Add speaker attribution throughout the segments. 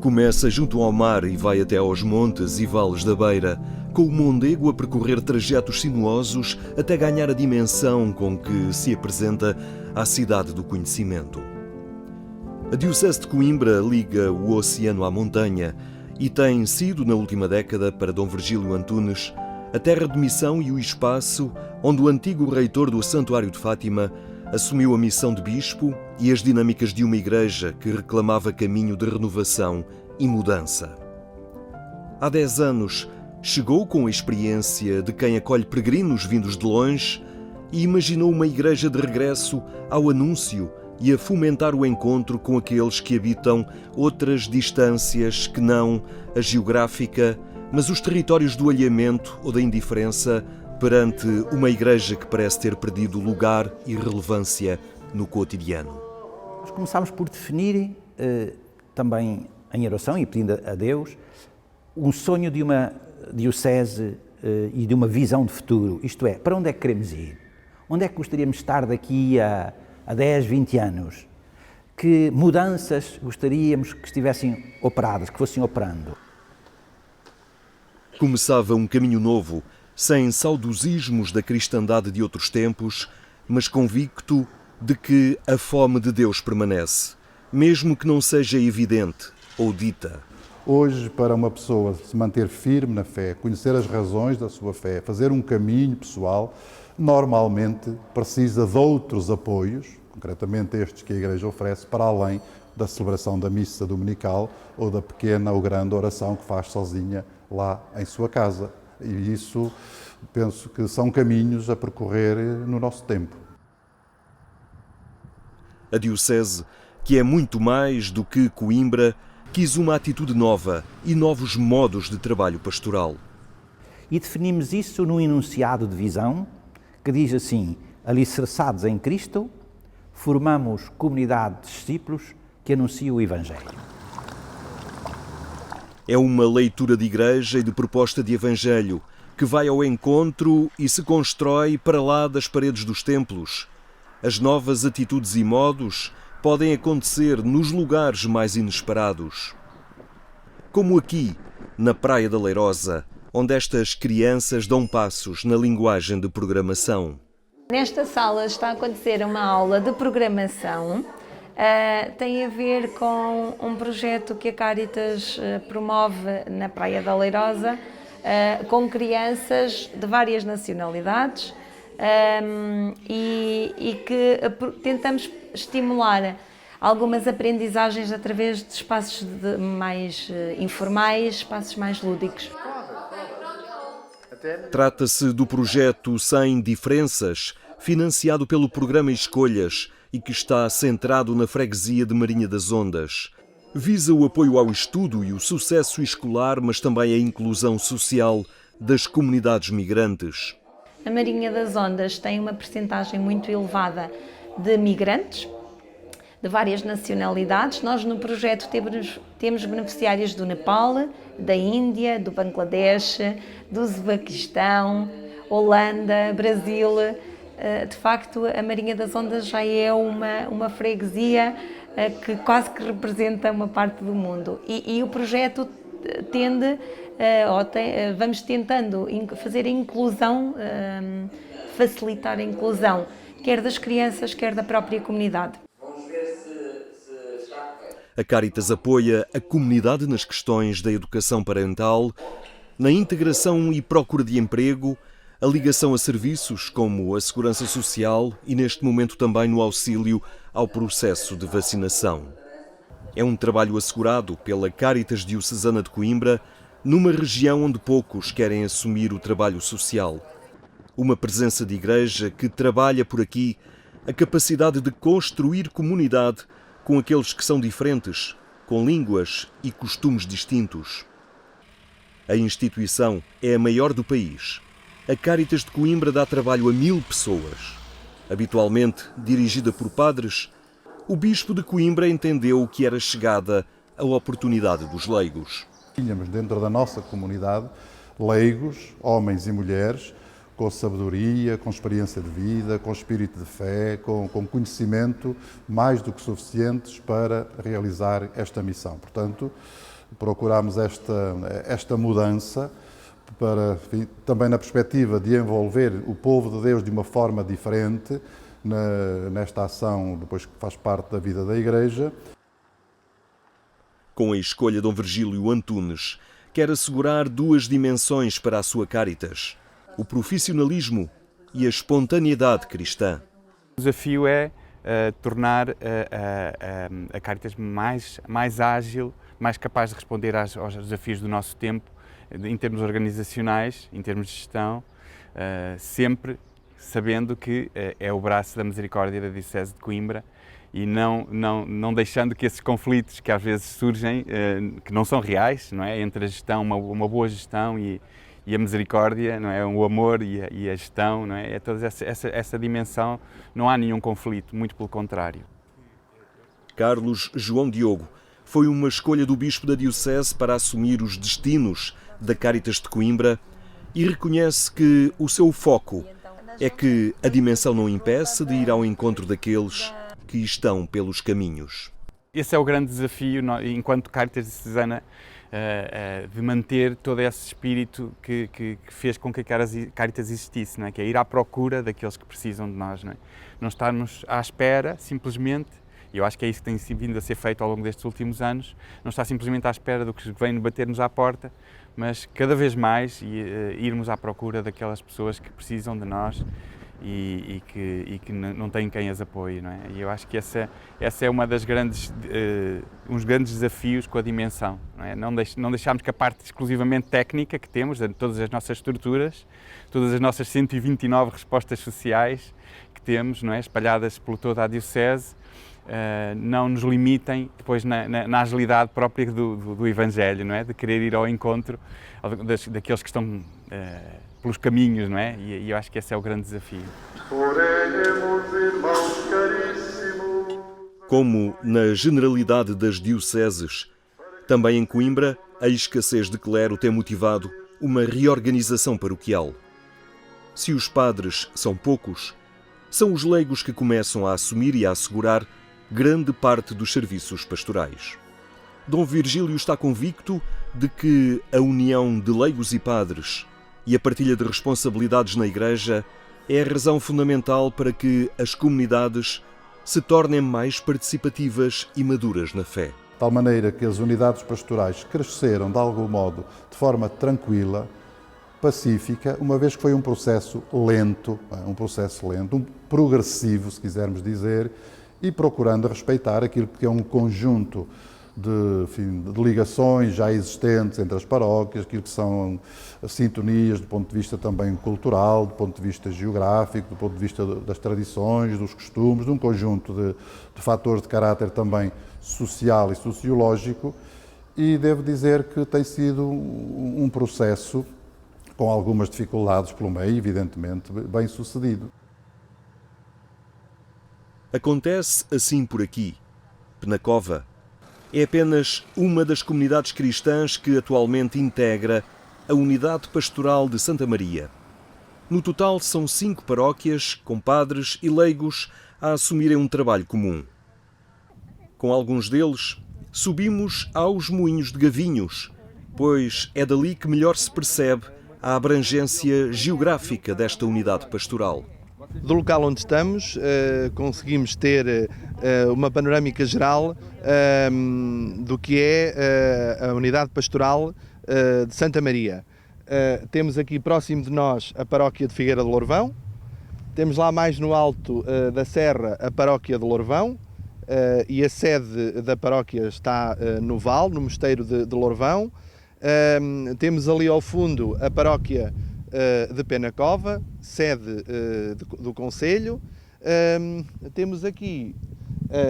Speaker 1: Começa junto ao mar e vai até aos montes e vales da beira, com o Mondego a percorrer trajetos sinuosos até ganhar a dimensão com que se apresenta à cidade do conhecimento. A Diocese de Coimbra liga o oceano à montanha e tem sido, na última década, para Dom Virgílio Antunes, a terra de missão e o espaço onde o antigo reitor do Santuário de Fátima assumiu a missão de bispo e as dinâmicas de uma igreja que reclamava caminho de renovação e mudança. Há 10 anos, chegou com a experiência de quem acolhe peregrinos vindos de longe e imaginou uma igreja de regresso ao anúncio e a fomentar o encontro com aqueles que habitam outras distâncias que não a geográfica, mas os territórios do alheamento ou da indiferença perante uma igreja que parece ter perdido lugar e relevância no cotidiano.
Speaker 2: Nós começámos por definir, também em oração e pedindo a Deus, um sonho de uma diocese e de uma visão de futuro. Isto é, para onde é que queremos ir? Onde é que gostaríamos de estar daqui a 10, 20 anos? Que mudanças gostaríamos que estivessem operadas, que fossem operando?
Speaker 1: Começava um caminho novo, sem saudosismos da cristandade de outros tempos, mas convicto de que a fome de Deus permanece, mesmo que não seja evidente ou dita.
Speaker 3: Hoje, para uma pessoa se manter firme na fé, conhecer as razões da sua fé, fazer um caminho pessoal, normalmente precisa de outros apoios, concretamente estes que a Igreja oferece, para além da celebração da missa dominical ou da pequena ou grande oração que faz sozinha lá em sua casa. E isso, penso que são caminhos a percorrer no nosso tempo.
Speaker 1: A Diocese, que é muito mais do que Coimbra, quis uma atitude nova e novos modos de trabalho pastoral.
Speaker 2: E definimos isso no enunciado de visão, que diz assim: alicerçados em Cristo, formamos comunidade de discípulos que anunciam o Evangelho.
Speaker 1: É uma leitura de igreja e de proposta de evangelho que vai ao encontro e se constrói para lá das paredes dos templos. As novas atitudes e modos podem acontecer nos lugares mais inesperados. Como aqui, na Praia da Leirosa, onde estas crianças dão passos na linguagem de programação.
Speaker 4: Nesta sala está a acontecer uma aula de programação. Tem a ver com um projeto que a Cáritas promove na Praia da Leirosa, com crianças de várias nacionalidades e que tentamos estimular algumas aprendizagens através de espaços mais informais, espaços mais lúdicos.
Speaker 1: Trata-se do projeto Sem Diferenças, financiado pelo programa Escolhas e que está centrado na freguesia de Marinha das Ondas. Visa o apoio ao estudo e o sucesso escolar, mas também a inclusão social das comunidades migrantes.
Speaker 4: A Marinha das Ondas tem uma percentagem muito elevada de migrantes, de várias nacionalidades. Nós no projeto temos beneficiários do Nepal, da Índia, do Bangladesh, do Uzbequistão, Holanda, Brasil. De facto, a Marinha das Ondas já é uma freguesia que quase que representa uma parte do mundo. E o projeto vamos tentando fazer a inclusão, facilitar a inclusão, quer das crianças, quer da própria comunidade.
Speaker 1: A Cáritas apoia a comunidade nas questões da educação parental, na integração e procura de emprego, a ligação a serviços como a segurança social e, neste momento, também no auxílio ao processo de vacinação. É um trabalho assegurado pela Cáritas Diocesana de Coimbra, numa região onde poucos querem assumir o trabalho social. Uma presença de igreja que trabalha por aqui a capacidade de construir comunidade com aqueles que são diferentes, com línguas e costumes distintos. A instituição é a maior do país. A Cáritas de Coimbra dá trabalho a 1000 pessoas. Habitualmente dirigida por padres, o bispo de Coimbra entendeu que era chegada a oportunidade dos leigos.
Speaker 3: Tínhamos dentro da nossa comunidade leigos, homens e mulheres, com sabedoria, com experiência de vida, com espírito de fé, com conhecimento mais do que suficientes para realizar esta missão. Portanto, procuramos esta mudança para, enfim, também na perspectiva de envolver o povo de Deus de uma forma diferente nesta ação, depois que faz parte da vida da Igreja.
Speaker 1: Com a escolha, Dom Virgílio Antunes quer assegurar duas dimensões para a sua Cáritas: o profissionalismo e a espontaneidade cristã.
Speaker 5: O desafio é tornar a Cáritas mais ágil, mais capaz de responder aos desafios do nosso tempo, em termos organizacionais, em termos de gestão, sempre sabendo que é o braço da misericórdia da Diocese de Coimbra e não deixando que esses conflitos que às vezes surgem, que não são reais, não é? Entre a gestão, uma boa gestão e a misericórdia, não é? O amor e a gestão, não é? É toda essa dimensão, não há nenhum conflito, muito pelo contrário.
Speaker 1: Carlos João Diogo foi uma escolha do Bispo da Diocese para assumir os destinos da Cáritas de Coimbra e reconhece que o seu foco é que a dimensão não impeça de ir ao encontro daqueles que estão pelos caminhos.
Speaker 5: Esse é o grande desafio, enquanto Cáritas diocesana, de manter todo esse espírito que fez com que a Cáritas existisse, não é? Que é ir à procura daqueles que precisam de nós. Não é? Não estarmos à espera, simplesmente, e eu acho que é isso que tem vindo a ser feito ao longo destes últimos anos, não estar simplesmente à espera do que vem bater-nos à porta, mas cada vez mais irmos à procura daquelas pessoas que precisam de nós e que não têm quem as apoie, não é? E eu acho que essa é uma das uns grandes desafios com a dimensão, não é? Não deixarmos que a parte exclusivamente técnica que temos, de todas as nossas estruturas, todas as nossas 129 respostas sociais que temos, não é? Espalhadas por toda a Diocese, não nos limitem depois na agilidade própria do Evangelho, não é? De querer ir ao encontro daqueles que estão pelos caminhos, não é? E eu acho que esse é o grande desafio.
Speaker 6: Oremos, irmãos caríssimos.
Speaker 1: Como na generalidade das dioceses, também em Coimbra, a escassez de clero tem motivado uma reorganização paroquial. Se os padres são poucos, são os leigos que começam a assumir e a assegurar grande parte dos serviços pastorais. Dom Virgílio está convicto de que a união de leigos e padres e a partilha de responsabilidades na Igreja é a razão fundamental para que as comunidades se tornem mais participativas e maduras na fé.
Speaker 3: De tal maneira que as unidades pastorais cresceram, de algum modo, de forma tranquila, pacífica, uma vez que foi um processo lento, um progressivo, se quisermos dizer, e procurando respeitar aquilo que é um conjunto de ligações já existentes entre as paróquias, aquilo que são sintonias do ponto de vista também cultural, do ponto de vista geográfico, do ponto de vista das tradições, dos costumes, de um conjunto de fatores de caráter também social e sociológico, e devo dizer que tem sido um processo com algumas dificuldades pelo meio, evidentemente, bem sucedido.
Speaker 1: Acontece assim por aqui. Penacova é apenas uma das comunidades cristãs que atualmente integra a Unidade Pastoral de Santa Maria. No total são 5 paróquias, com padres e leigos a assumirem um trabalho comum. Com alguns deles, subimos aos Moinhos de Gavinhos, pois é dali que melhor se percebe a abrangência geográfica desta unidade pastoral.
Speaker 7: Do local onde estamos, conseguimos ter uma panorâmica geral do que é a unidade pastoral de Santa Maria. Temos aqui próximo de nós a paróquia de Figueira de Lourvão, temos lá mais no alto da serra a paróquia de Lourvão, e a sede da paróquia está no Val, no mosteiro de Lourvão. Temos ali ao fundo a paróquia de Penacova, sede do Conselho. Temos aqui,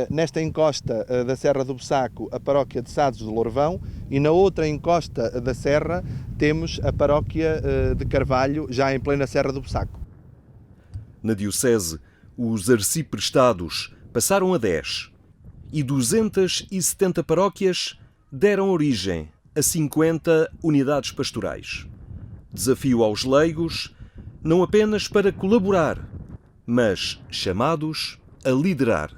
Speaker 7: nesta encosta da Serra do Bussaco, a paróquia de Sades de Lourvão, e na outra encosta da serra temos a paróquia de Carvalho, já em plena Serra do Bussaco.
Speaker 1: Na Diocese, os arciprestados passaram a 10 e 270 paróquias deram origem a 50 unidades pastorais. Desafio aos leigos, não apenas para colaborar, mas chamados a liderar.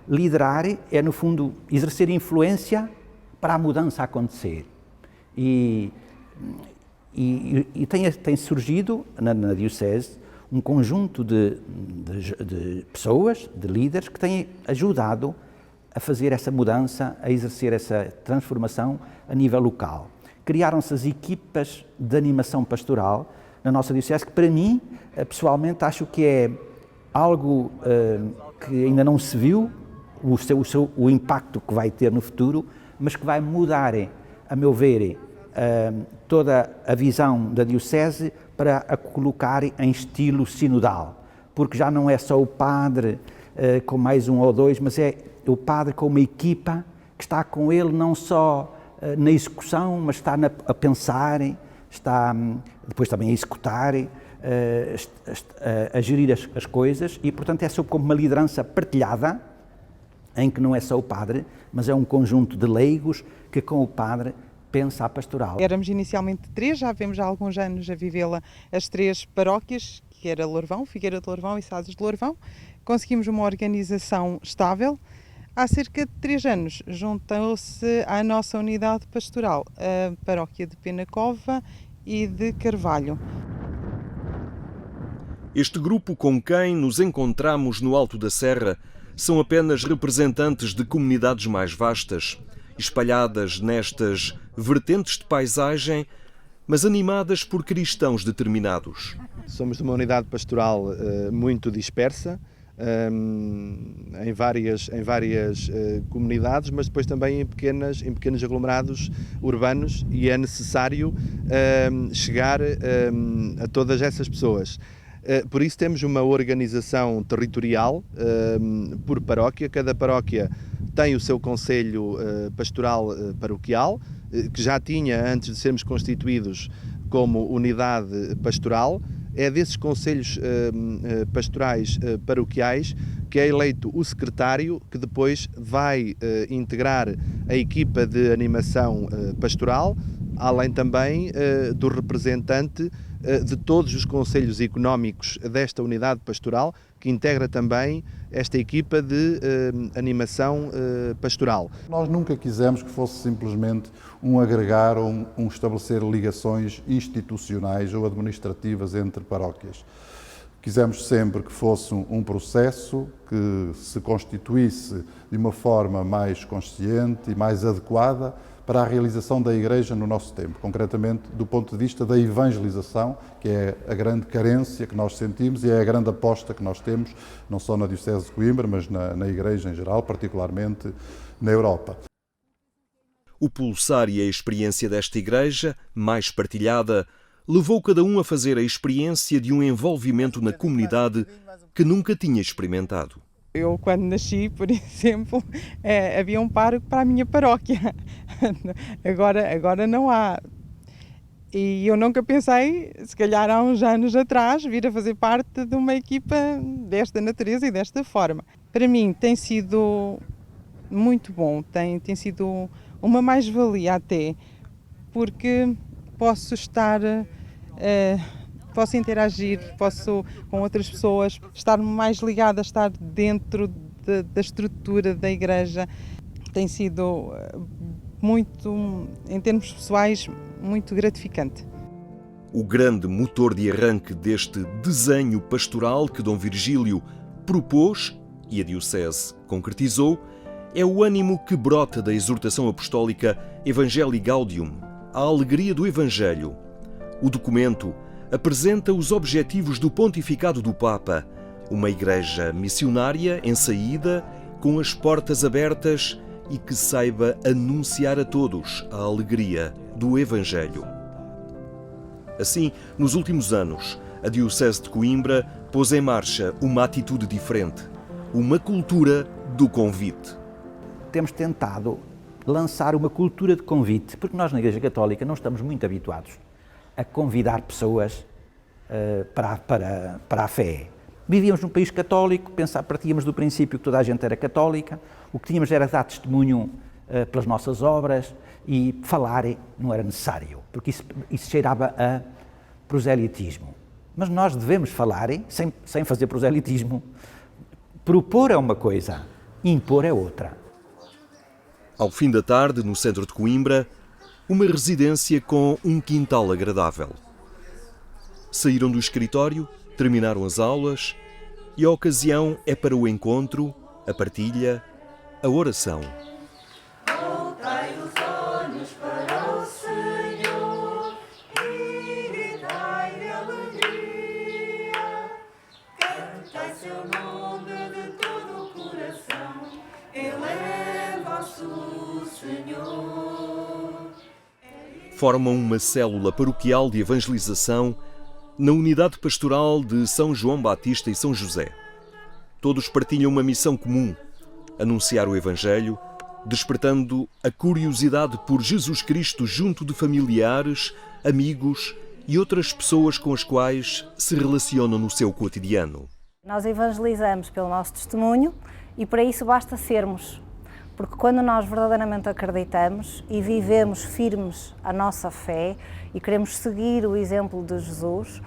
Speaker 2: Liderar é, no fundo, exercer influência para a mudança acontecer. E tem surgido na Diocese um conjunto de pessoas, de líderes, que têm ajudado a fazer essa mudança, a exercer essa transformação a nível local. Criaram-se as equipas de animação pastoral na nossa Diocese, que para mim, pessoalmente, acho que é algo que ainda não se viu, o impacto que vai ter no futuro, mas que vai mudar, a meu ver, toda a visão da Diocese para a colocar em estilo sinodal, porque já não é só o padre com mais um ou dois, mas é o padre com uma equipa que está com ele não só na execução, mas está a pensar, está depois também a executar, a gerir as coisas, e portanto é sobre como uma liderança partilhada, em que não é só o padre, mas é um conjunto de leigos que com o padre pensa a pastoral.
Speaker 8: Éramos inicialmente 3, já vemos há alguns anos a vivê-la as 3 paróquias, que era Lourvão, Figueira de Lourvão e Sazes de Lourvão. Conseguimos uma organização estável. Há cerca de 3 anos juntou-se à nossa unidade pastoral a paróquia de Penacova e de Carvalho.
Speaker 1: Este grupo com quem nos encontramos no Alto da Serra são apenas representantes de comunidades mais vastas, espalhadas nestas vertentes de paisagem, mas animadas por cristãos determinados.
Speaker 7: Somos uma unidade pastoral muito dispersa, em várias comunidades, mas depois também em pequenos aglomerados urbanos, e é necessário chegar a todas essas pessoas. Por isso temos uma organização territorial por paróquia. Cada paróquia tem o seu conselho pastoral paroquial, que já tinha, antes de sermos constituídos como unidade pastoral. É desses conselhos pastorais paroquiais que é eleito o secretário, que depois vai integrar a equipa de animação pastoral, além também do representante de todos os conselhos económicos desta unidade pastoral, que integra também esta equipa de animação pastoral.
Speaker 3: Nós nunca quisemos que fosse simplesmente um agregar ou um estabelecer ligações institucionais ou administrativas entre paróquias. Quisemos sempre que fosse um processo que se constituísse de uma forma mais consciente e mais adequada para a realização da Igreja no nosso tempo, concretamente do ponto de vista da evangelização, que é a grande carência que nós sentimos e é a grande aposta que nós temos, não só na Diocese de Coimbra, mas na Igreja em geral, particularmente na Europa.
Speaker 1: O pulsar e a experiência desta Igreja, mais partilhada, levou cada um a fazer a experiência de um envolvimento na comunidade que nunca tinha experimentado.
Speaker 8: Eu, quando nasci, por exemplo, havia um pároco para a minha paróquia. Agora não há. E eu nunca pensei, se calhar há uns anos atrás, vir a fazer parte de uma equipa desta natureza e desta forma. Para mim tem sido muito bom, tem sido uma mais-valia até, porque posso estar... posso interagir, posso com outras pessoas, estar mais ligada, estar dentro da estrutura da Igreja. Tem sido muito, em termos pessoais, muito gratificante.
Speaker 1: O grande motor de arranque deste desenho pastoral que Dom Virgílio propôs e a Diocese concretizou é o ânimo que brota da exortação apostólica Evangelii Gaudium, a alegria do Evangelho. O documento apresenta os objetivos do pontificado do Papa, uma igreja missionária em saída, com as portas abertas e que saiba anunciar a todos a alegria do Evangelho. Assim, nos últimos anos, a Diocese de Coimbra pôs em marcha uma atitude diferente, uma cultura do convite.
Speaker 2: Temos tentado lançar uma cultura de convite, porque nós na Igreja Católica não estamos muito habituados a convidar pessoas para a fé. Vivíamos num país católico, partíamos do princípio que toda a gente era católica, o que tínhamos era dar testemunho pelas nossas obras, e falar não era necessário, porque isso cheirava a proselitismo. Mas nós devemos falar sem fazer proselitismo. Propor é uma coisa, impor é outra.
Speaker 1: Ao fim da tarde, no centro de Coimbra, Uma residência com um quintal agradável. Saíram do escritório, terminaram as aulas e a ocasião é para o encontro, a partilha, a oração.
Speaker 9: Voltai os olhos para o Senhor e gritai de alegria. Cantai seu nome de todo o coração. Ele é vosso Senhor.
Speaker 1: Formam uma célula paroquial de evangelização na unidade pastoral de São João Batista e São José. Todos partilham uma missão comum: anunciar o Evangelho, despertando a curiosidade por Jesus Cristo junto de familiares, amigos e outras pessoas com as quais se relacionam no seu cotidiano.
Speaker 10: Nós evangelizamos pelo nosso testemunho e para isso basta sermos. Porque quando nós verdadeiramente acreditamos e vivemos firmes a nossa fé e queremos seguir o exemplo de Jesus,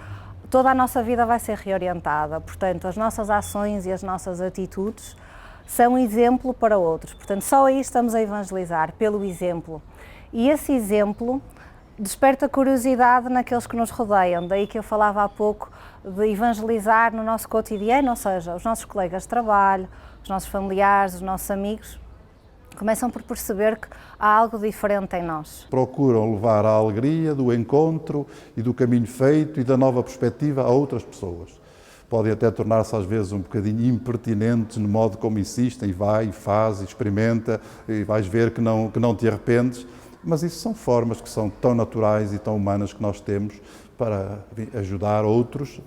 Speaker 10: toda a nossa vida vai ser reorientada. Portanto, as nossas ações e as nossas atitudes são exemplo para outros. Portanto, só aí estamos a evangelizar, pelo exemplo. E esse exemplo desperta curiosidade naqueles que nos rodeiam. Daí que eu falava há pouco de evangelizar no nosso cotidiano, ou seja, os nossos colegas de trabalho, os nossos familiares, os nossos amigos, começam por perceber que há algo diferente em nós.
Speaker 3: Procuram levar a alegria do encontro e do caminho feito e da nova perspectiva a outras pessoas. Podem até tornar-se às vezes um bocadinho impertinentes no modo como insistem, vai, faz, experimenta e vais ver que não te arrependes, mas isso são formas que são tão naturais e tão humanas que nós temos para ajudar outros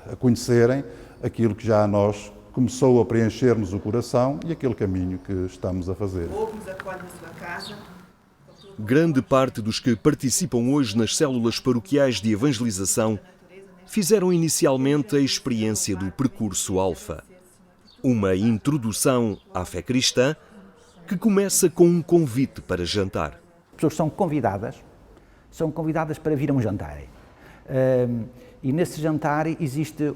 Speaker 3: a conhecerem aquilo que já a nós começou a preencher-nos o coração e aquele caminho que estamos a fazer.
Speaker 1: Grande parte dos que participam hoje nas células paroquiais de evangelização fizeram inicialmente a experiência do percurso Alfa, uma introdução à fé cristã que começa com um convite para jantar.
Speaker 2: As pessoas são convidadas para vir a um jantar. E nesse jantar existe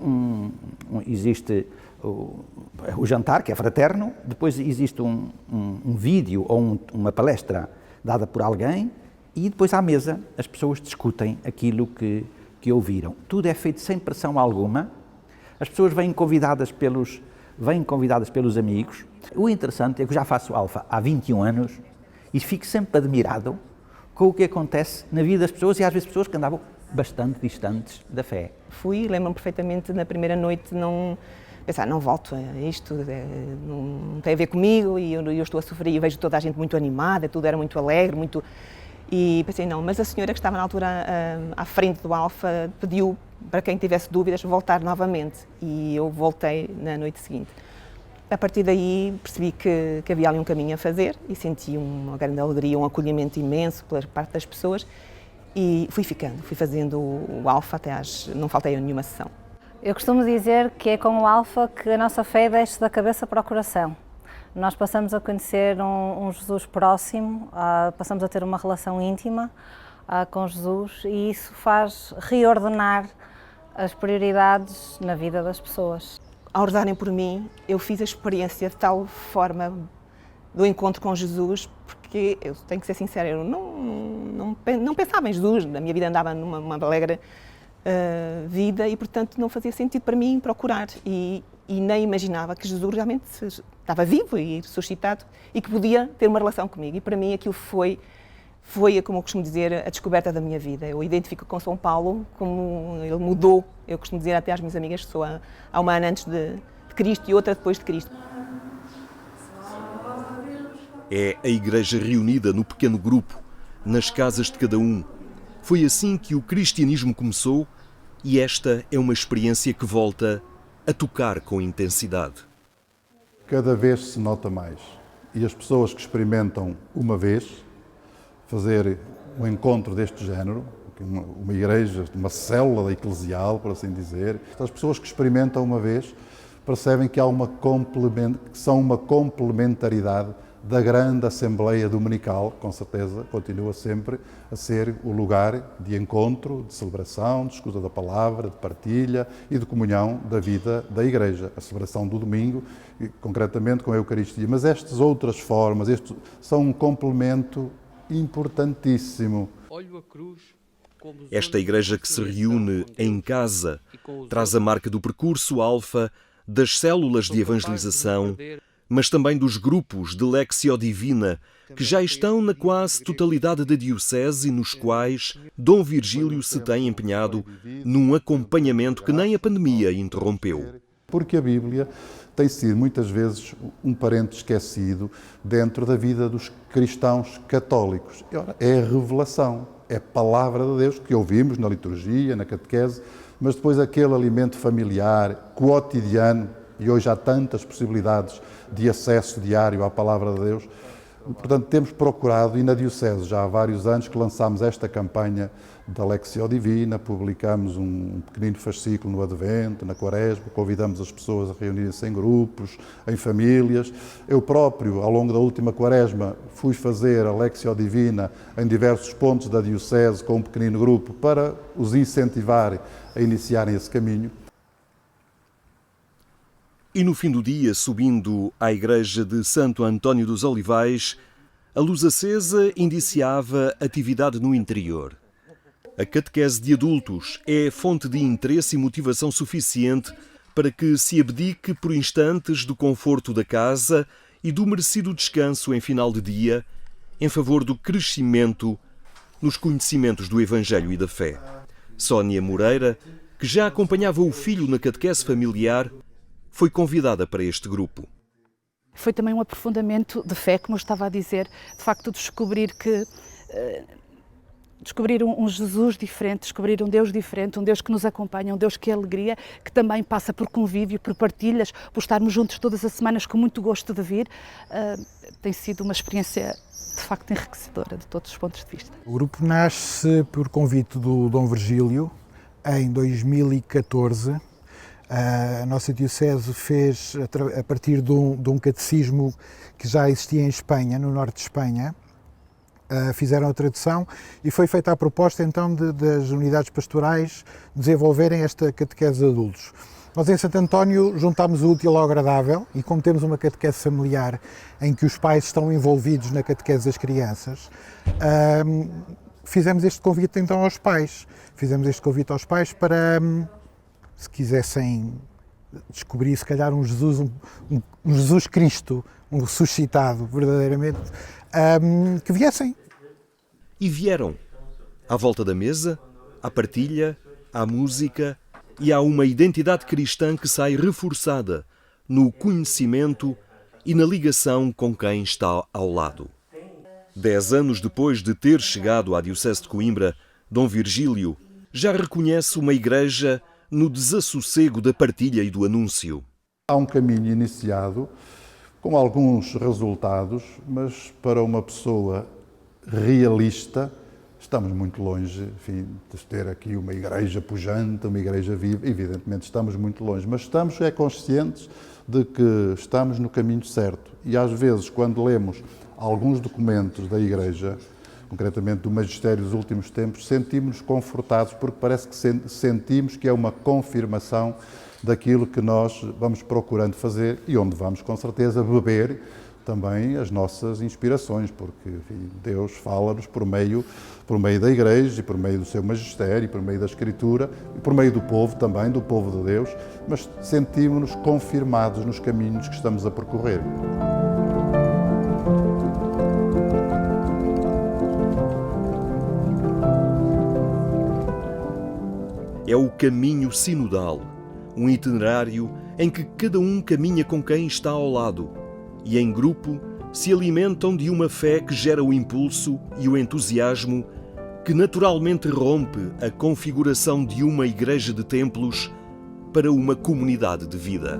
Speaker 2: o jantar, que é fraterno, depois existe um vídeo ou uma palestra dada por alguém e depois à mesa as pessoas discutem aquilo que ouviram. Tudo é feito sem pressão alguma, as pessoas vêm convidadas pelos amigos. O interessante é que eu já faço Alfa há 21 anos e fico sempre admirado com o que acontece na vida das pessoas e às vezes pessoas que andavam bastante distantes da fé.
Speaker 11: Lembro-me perfeitamente na primeira noite pensar, não volto a isto, não tem a ver comigo e eu estou a sofrer e vejo toda a gente muito animada, tudo era muito alegre, E pensei, não, mas a senhora que estava na altura à frente do Alfa pediu para quem tivesse dúvidas voltar novamente e eu voltei na noite seguinte. A partir daí percebi que havia ali um caminho a fazer e senti uma grande alegria, um acolhimento imenso pela parte das pessoas e fui fazendo o Alfa não faltei a nenhuma sessão.
Speaker 10: Eu costumo dizer que é com o Alfa que a nossa fé desce da cabeça para o coração. Nós passamos a conhecer um Jesus próximo, passamos a ter uma relação íntima com Jesus e isso faz reordenar as prioridades na vida das pessoas.
Speaker 11: Ao rezarem por mim, eu fiz a experiência de tal forma do encontro com Jesus, porque eu tenho que ser sincera, eu não pensava em Jesus, a minha vida andava numa alegre vida e, portanto, não fazia sentido para mim procurar e nem imaginava que Jesus realmente estava vivo e ressuscitado e que podia ter uma relação comigo. E para mim aquilo foi, como eu costumo dizer, a descoberta da minha vida. Eu identifico com São Paulo como ele mudou, eu costumo dizer até às minhas amigas que sou há uma ano antes de Cristo e outra depois de Cristo.
Speaker 1: É a Igreja reunida no pequeno grupo, nas casas de cada um. Foi assim que o cristianismo começou e esta é uma experiência que volta a tocar com intensidade.
Speaker 3: Cada vez se nota mais. E as pessoas que experimentam uma vez fazer um encontro deste género, uma igreja, uma célula eclesial, por assim dizer, as pessoas que experimentam uma vez percebem que há que são uma complementaridade da grande Assembleia Dominical, com certeza, continua sempre a ser o lugar de encontro, de celebração, de escuta da palavra, de partilha e de comunhão da vida da Igreja. A celebração do domingo, concretamente com a Eucaristia. Mas estas outras formas, são um complemento importantíssimo.
Speaker 1: Esta igreja que se reúne em casa traz a marca do percurso alfa das células de evangelização, mas também dos grupos de Lectio Divina, que já estão na quase totalidade da diocese e nos quais Dom Virgílio se tem empenhado num acompanhamento que nem a pandemia interrompeu.
Speaker 3: Porque a Bíblia tem sido muitas vezes um parente esquecido dentro da vida dos cristãos católicos. E, ora, é a revelação, é a palavra de Deus que ouvimos na liturgia, na catequese, mas depois aquele alimento familiar, cotidiano, e hoje há tantas possibilidades de acesso diário à palavra de Deus. Portanto, temos procurado, e na Diocese já há vários anos que lançámos esta campanha da Lectio Divina, publicamos um pequenino fascículo no Advento, na Quaresma, convidamos as pessoas a reunirem-se em grupos, em famílias. Eu próprio, ao longo da última Quaresma, fui fazer a Lectio Divina em diversos pontos da Diocese com um pequenino grupo para os incentivar a iniciarem esse caminho.
Speaker 1: E no fim do dia, subindo à igreja de Santo António dos Olivais, a luz acesa indiciava atividade no interior. A catequese de adultos é fonte de interesse e motivação suficiente para que se abdique por instantes do conforto da casa e do merecido descanso em final de dia, em favor do crescimento nos conhecimentos do Evangelho e da fé. Sónia Moreira, que já acompanhava o filho na catequese familiar, foi convidada para este grupo.
Speaker 12: Foi também um aprofundamento de fé, como eu estava a dizer, de facto descobrir um Jesus diferente, descobrir um Deus diferente, um Deus que nos acompanha, um Deus que é alegria, que também passa por convívio, por partilhas, por estarmos juntos todas as semanas com muito gosto de vir. Tem sido uma experiência de facto enriquecedora de todos os pontos de vista.
Speaker 13: O grupo nasce por convite do Dom Virgílio em 2014. A nossa Diocese fez, a partir de um catecismo que já existia em Espanha, no norte de Espanha, fizeram a tradução e foi feita a proposta então das unidades pastorais desenvolverem esta catequese de adultos. Nós em Santo António juntámos o útil ao agradável e como temos uma catequese familiar em que os pais estão envolvidos na catequese das crianças, fizemos este convite então aos pais. Fizemos este convite aos pais para, se quisessem descobrir se calhar um Jesus, um Jesus Cristo, um ressuscitado verdadeiramente, que viessem.
Speaker 1: E vieram. À volta da mesa, à partilha, à música e há uma identidade cristã que sai reforçada no conhecimento e na ligação com quem está ao lado. 10 anos depois de ter chegado à Diocese de Coimbra, Dom Virgílio já reconhece uma igreja no desassossego da partilha e do anúncio.
Speaker 3: Há um caminho iniciado com alguns resultados, mas para uma pessoa realista estamos muito longe, enfim, de ter aqui uma igreja pujante, uma igreja viva. Evidentemente estamos muito longe, mas estamos conscientes de que estamos no caminho certo. E às vezes, quando lemos alguns documentos da igreja, concretamente do magistério dos últimos tempos, sentimos-nos confortados porque parece que sentimos que é uma confirmação daquilo que nós vamos procurando fazer e onde vamos com certeza beber também as nossas inspirações, porque enfim, Deus fala-nos por meio da igreja e por meio do seu magistério, por meio da Escritura e por meio do povo também, do povo de Deus, mas sentimos-nos confirmados nos caminhos que estamos a percorrer.
Speaker 1: É o caminho sinodal, um itinerário em que cada um caminha com quem está ao lado e, em grupo, se alimentam de uma fé que gera o impulso e o entusiasmo que naturalmente rompe a configuração de uma igreja de templos para uma comunidade de vida.